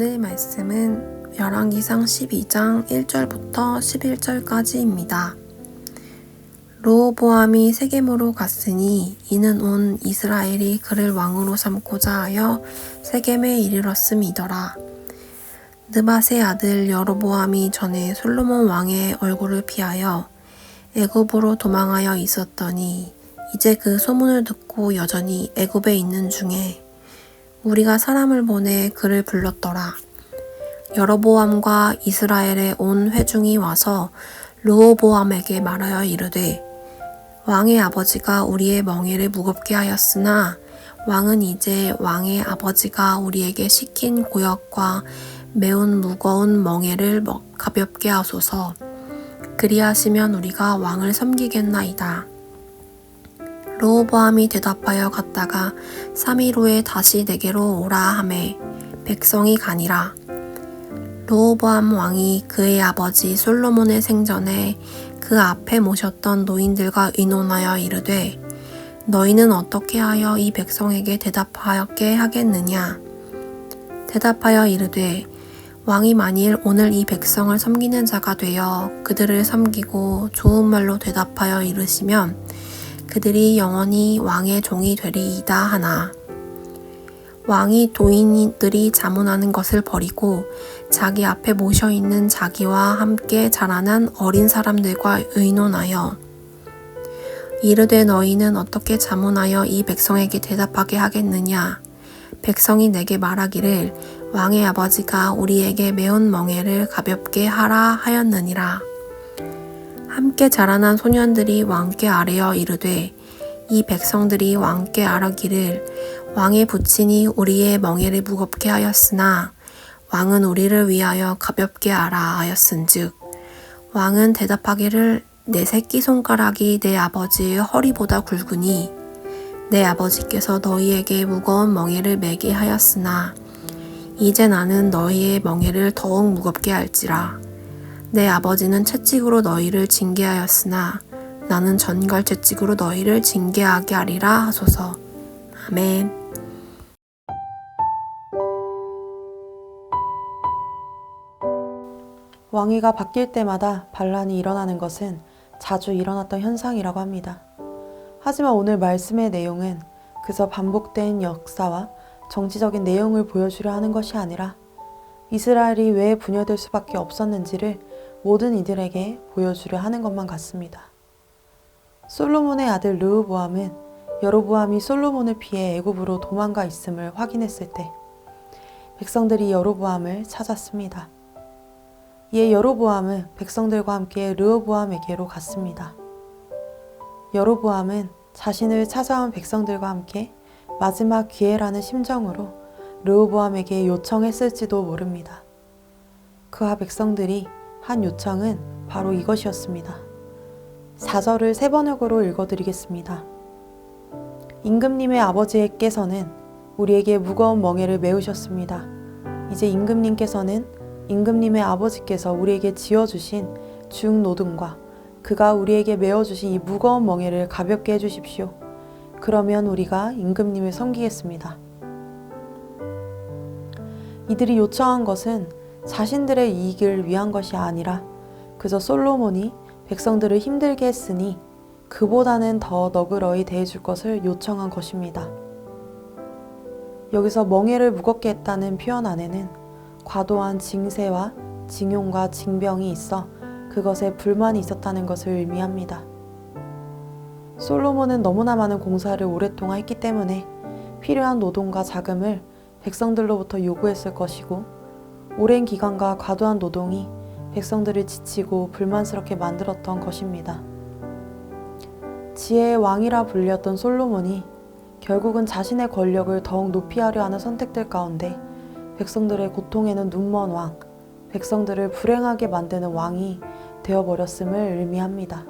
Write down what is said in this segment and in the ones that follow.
오늘 말씀은 열왕기상 12장 1절부터 11절까지입니다. 르호보암이 세겜으로 갔으니 이는 온 이스라엘이 그를 왕으로 삼고자 하여 세겜에 이르렀음이더라. 느밧의 아들 여로보암이 전에 솔로몬 왕의 얼굴을 피하여 애굽으로 도망하여 있었더니 이제 그 소문을 듣고 여전히 애굽에 있는 중에 우리가 사람을 보내 그를 불렀더라. 여로보암과 이스라엘의 온 회중이 와서 르호보암에게 말하여 이르되 왕의 아버지가 우리의 멍에를 무겁게 하였으나 왕은 이제 왕의 아버지가 우리에게 시킨 고역과 매운 무거운 멍에를 가볍게 하소서. 그리하시면 우리가 왕을 섬기겠나이다. 르호보암이 대답하여 갔다가 3일 후에 다시 내게로 오라 하매 백성이 가니라. 르호보암 왕이 그의 아버지 솔로몬의 생전에 그 앞에 모셨던 노인들과 의논하여 이르되 너희는 어떻게 하여 이 백성에게 대답하게 하겠느냐. 대답하여 이르되 왕이 만일 오늘 이 백성을 섬기는 자가 되어 그들을 섬기고 좋은 말로 대답하여 이르시면 그들이 영원히 왕의 종이 되리이다 하나. 왕이 도인들이 자문하는 것을 버리고 자기 앞에 모셔있는 자기와 함께 자라난 어린 사람들과 의논하여 이르되 너희는 어떻게 자문하여 이 백성에게 대답하게 하겠느냐. 백성이 내게 말하기를 왕의 아버지가 우리에게 매운 멍에를 가볍게 하라 하였느니라. 함께 자라난 소년들이 왕께 아뢰어 이르되 이 백성들이 왕께 아뢰기를 왕의 부친이 우리의 멍에를 무겁게 하였으나 왕은 우리를 위하여 가볍게 하라 하였은즉 왕은 대답하기를 내 새끼손가락이 내 아버지의 허리보다 굵으니 내 아버지께서 너희에게 무거운 멍에를 매게 하였으나 이제 나는 너희의 멍에를 더욱 무겁게 할지라. 내 아버지는 채찍으로 너희를 징계하였으나 나는 전갈 채찍으로 너희를 징계하게 하리라 하소서. 아멘. 왕위가 바뀔 때마다 반란이 일어나는 것은 자주 일어났던 현상이라고 합니다. 하지만 오늘 말씀의 내용은 그저 반복된 역사와 정치적인 내용을 보여주려 하는 것이 아니라 이스라엘이 왜 분열될 수밖에 없었는지를 모든 이들에게 보여주려 하는 것만 같습니다. 솔로몬의 아들 르호보암은 여로보암이 솔로몬을 피해 애굽으로 도망가 있음을 확인했을 때 백성들이 여로보암을 찾았습니다. 이에 여로보암은 백성들과 함께 르호보암에게로 갔습니다. 여로보암은 자신을 찾아온 백성들과 함께 마지막 기회라는 심정으로 르호보암에게 요청했을지도 모릅니다. 그와 백성들이 한 요청은 바로 이것이었습니다. 4절을 3번역으로 읽어드리겠습니다. 임금님의 아버지께서는 우리에게 무거운 멍에를 메우셨습니다. 이제 임금님께서는 임금님의 아버지께서 우리에게 지어주신 중노동과 그가 우리에게 메어주신 이 무거운 멍에를 가볍게 해주십시오. 그러면 우리가 임금님을 섬기겠습니다. 이들이 요청한 것은 자신들의 이익을 위한 것이 아니라 그저 솔로몬이 백성들을 힘들게 했으니 그보다는 더 너그러이 대해줄 것을 요청한 것입니다. 여기서 멍에를 무겁게 했다는 표현 안에는 과도한 징세와 징용과 징병이 있어 그것에 불만이 있었다는 것을 의미합니다. 솔로몬은 너무나 많은 공사를 오랫동안 했기 때문에 필요한 노동과 자금을 백성들로부터 요구했을 것이고 오랜 기간과 과도한 노동이 백성들을 지치고 불만스럽게 만들었던 것입니다. 지혜의 왕이라 불렸던 솔로몬이 결국은 자신의 권력을 더욱 높이 하려 하는 선택들 가운데 백성들의 고통에는 눈먼 왕, 백성들을 불행하게 만드는 왕이 되어버렸음을 의미합니다.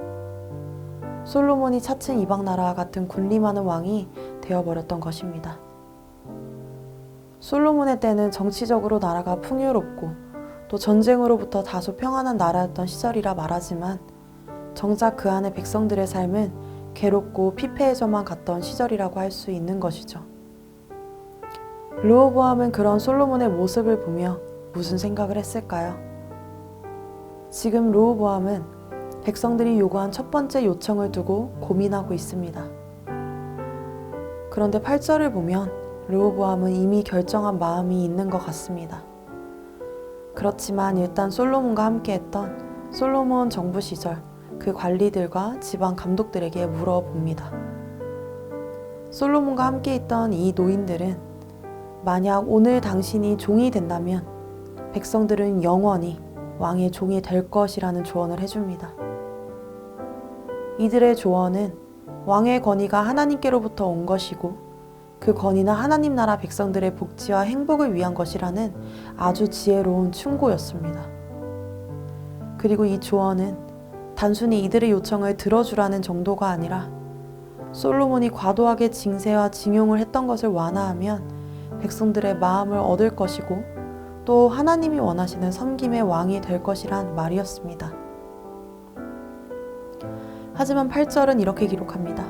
솔로몬이 차친 이방나라와 같은 군림하는 왕이 되어버렸던 것입니다. 솔로몬의 때는 정치적으로 나라가 풍요롭고 또 전쟁으로부터 다소 평안한 나라였던 시절이라 말하지만 정작 그 안에 백성들의 삶은 괴롭고 피폐해져만 갔던 시절이라고 할 수 있는 것이죠. 르호보암은 그런 솔로몬의 모습을 보며 무슨 생각을 했을까요? 지금 르호보암은 백성들이 요구한 첫 번째 요청을 두고 고민하고 있습니다. 그런데 8절을 보면 르호보암은 이미 결정한 마음이 있는 것 같습니다. 그렇지만 일단 솔로몬과 함께했던 솔로몬 정부 시절 그 관리들과 지방 감독들에게 물어봅니다. 솔로몬과 함께 있던 이 노인들은 만약 오늘 당신이 종이 된다면 백성들은 영원히 왕의 종이 될 것이라는 조언을 해줍니다. 이들의 조언은 왕의 권위가 하나님께로부터 온 것이고 그 권위는 하나님 나라 백성들의 복지와 행복을 위한 것이라는 아주 지혜로운 충고였습니다. 그리고 이 조언은 단순히 이들의 요청을 들어주라는 정도가 아니라 솔로몬이 과도하게 징세와 징용을 했던 것을 완화하면 백성들의 마음을 얻을 것이고 또 하나님이 원하시는 섬김의 왕이 될 것이란 말이었습니다. 하지만 8절은 이렇게 기록합니다.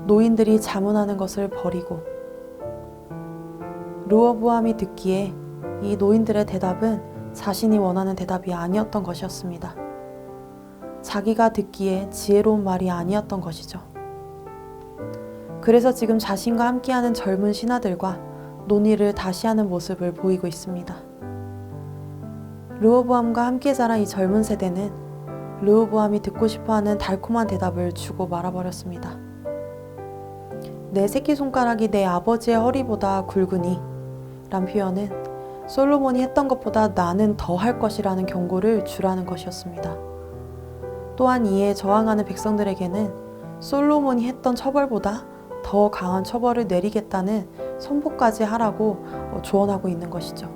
노인들이 자문하는 것을 버리고. 르호보암이 듣기에 이 노인들의 대답은 자신이 원하는 대답이 아니었던 것이었습니다. 자기가 듣기에 지혜로운 말이 아니었던 것이죠. 그래서 지금 자신과 함께하는 젊은 신하들과 논의를 다시 하는 모습을 보이고 있습니다. 르호보암과 함께 자란 이 젊은 세대는 르호보암이 듣고 싶어하는 달콤한 대답을 주고 말아버렸습니다. 내 새끼손가락이 내 아버지의 허리보다 굵으니 란 표현은 솔로몬이 했던 것보다 나는 더 할 것이라는 경고를 주라는 것이었습니다. 또한 이에 저항하는 백성들에게는 솔로몬이 했던 처벌보다 더 강한 처벌을 내리겠다는 선포까지 하라고 조언하고 있는 것이죠.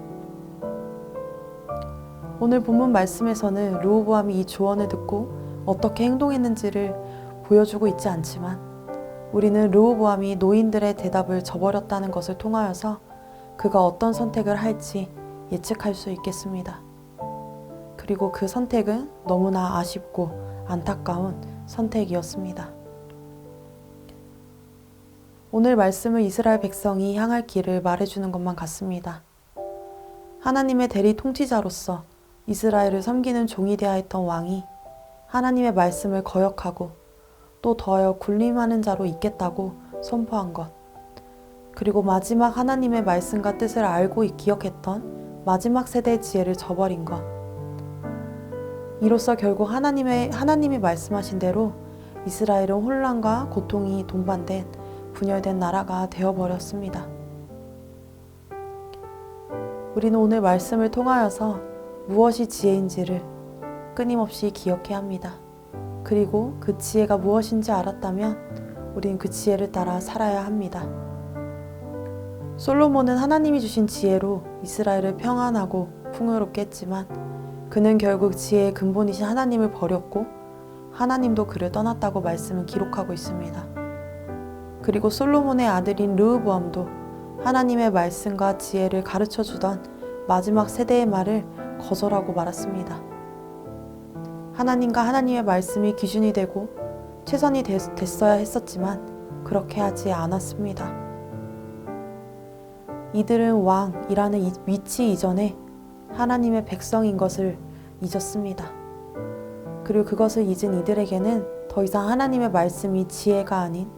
오늘 본문 말씀에서는 르호보암이 이 조언을 듣고 어떻게 행동했는지를 보여주고 있지 않지만 우리는 르호보암이 노인들의 대답을 저버렸다는 것을 통하여서 그가 어떤 선택을 할지 예측할 수 있겠습니다. 그리고 그 선택은 너무나 아쉽고 안타까운 선택이었습니다. 오늘 말씀은 이스라엘 백성이 향할 길을 말해주는 것만 같습니다. 하나님의 대리 통치자로서 이스라엘을 섬기는 종이 되어 있던 왕이 하나님의 말씀을 거역하고 또 더하여 군림하는 자로 있겠다고 선포한 것, 그리고 마지막 하나님의 말씀과 뜻을 알고 기억했던 마지막 세대의 지혜를 저버린 것, 이로써 결국 하나님이 말씀하신 대로 이스라엘은 혼란과 고통이 동반된 분열된 나라가 되어버렸습니다. 우리는 오늘 말씀을 통하여서 무엇이 지혜인지를 끊임없이 기억해야 합니다. 그리고 그 지혜가 무엇인지 알았다면 우린 그 지혜를 따라 살아야 합니다. 솔로몬은 하나님이 주신 지혜로 이스라엘을 평안하고 풍요롭게 했지만 그는 결국 지혜의 근본이신 하나님을 버렸고 하나님도 그를 떠났다고 말씀은 기록하고 있습니다. 그리고 솔로몬의 아들인 르호보암도 하나님의 말씀과 지혜를 가르쳐주던 마지막 세대의 말을 거절하고 말았습니다. 하나님과 하나님의 말씀이 기준이 되고 최선이 됐어야 했었지만 그렇게 하지 않았습니다. 이들은 왕이라는 위치 이전에 하나님의 백성인 것을 잊었습니다. 그리고 그것을 잊은 이들에게는 더 이상 하나님의 말씀이 지혜가 아닌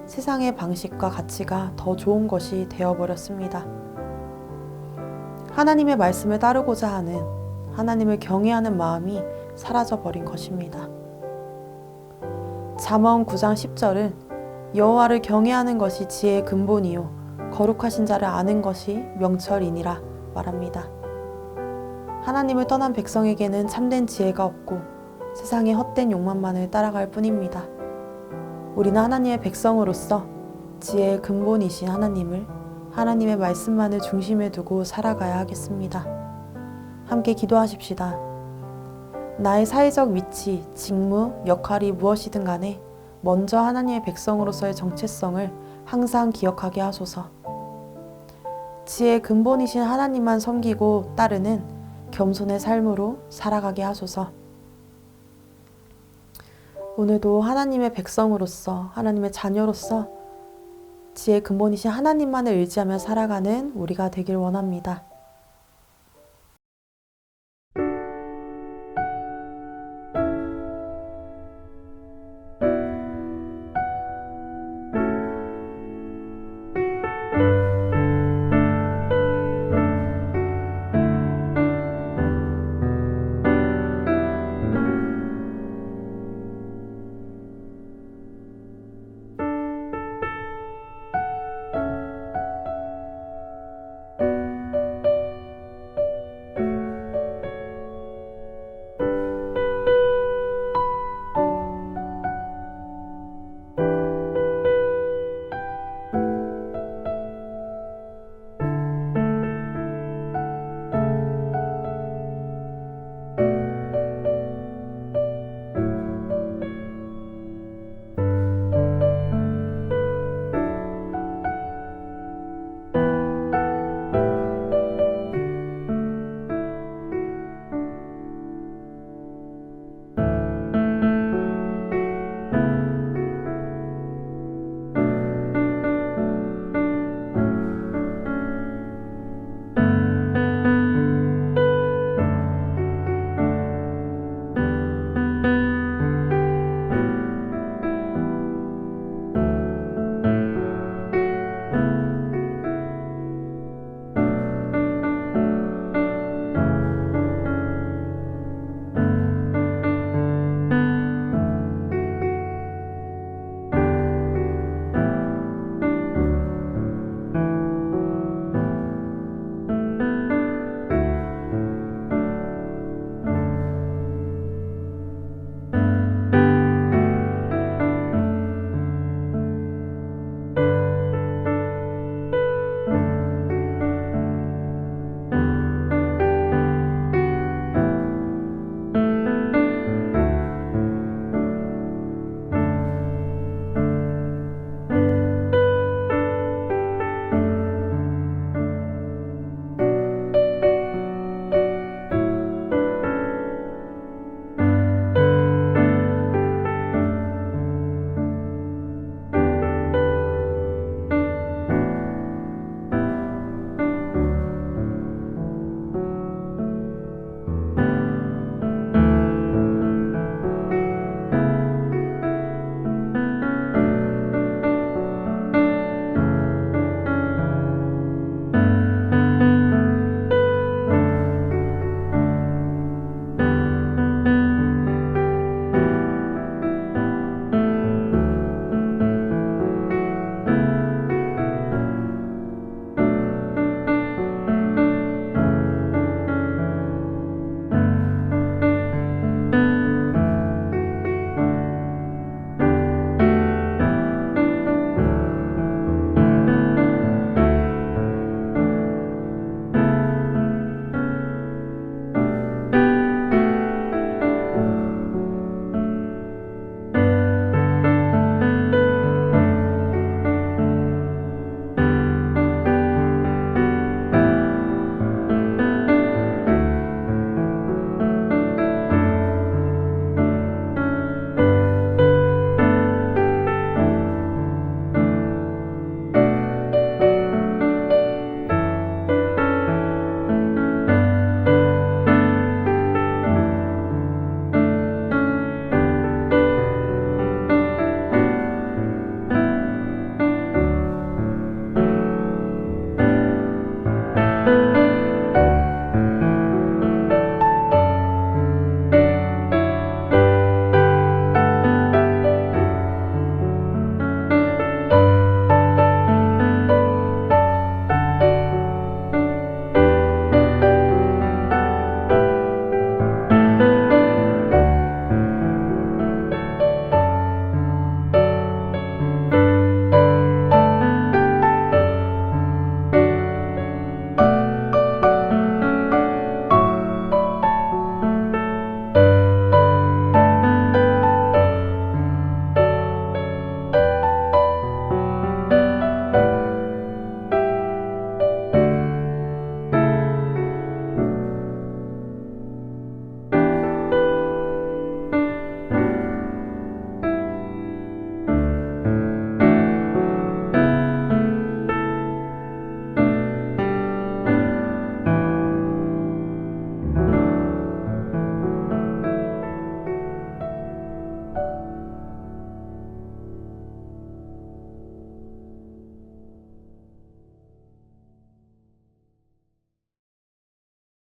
세상의 방식과 가치가 더 좋은 것이 되어버렸습니다. 하나님의 말씀을 따르고자 하는 하나님을 경외하는 마음이 사라져버린 것입니다. 잠언 9장 10절은 여호와를 경외하는 것이 지혜의 근본이요 거룩하신 자를 아는 것이 명철이니라 말합니다. 하나님을 떠난 백성에게는 참된 지혜가 없고 세상의 헛된 욕망만을 따라갈 뿐입니다. 우리는 하나님의 백성으로서 지혜의 근본이신 하나님을, 하나님의 말씀만을 중심에 두고 살아가야 하겠습니다. 함께 기도하십시다. 나의 사회적 위치, 직무, 역할이 무엇이든 간에 먼저 하나님의 백성으로서의 정체성을 항상 기억하게 하소서. 지혜의 근본이신 하나님만 섬기고 따르는 겸손의 삶으로 살아가게 하소서. 오늘도 하나님의 백성으로서, 하나님의 자녀로서 지혜의 근본이신 하나님만을 의지하며 살아가는 우리가 되길 원합니다.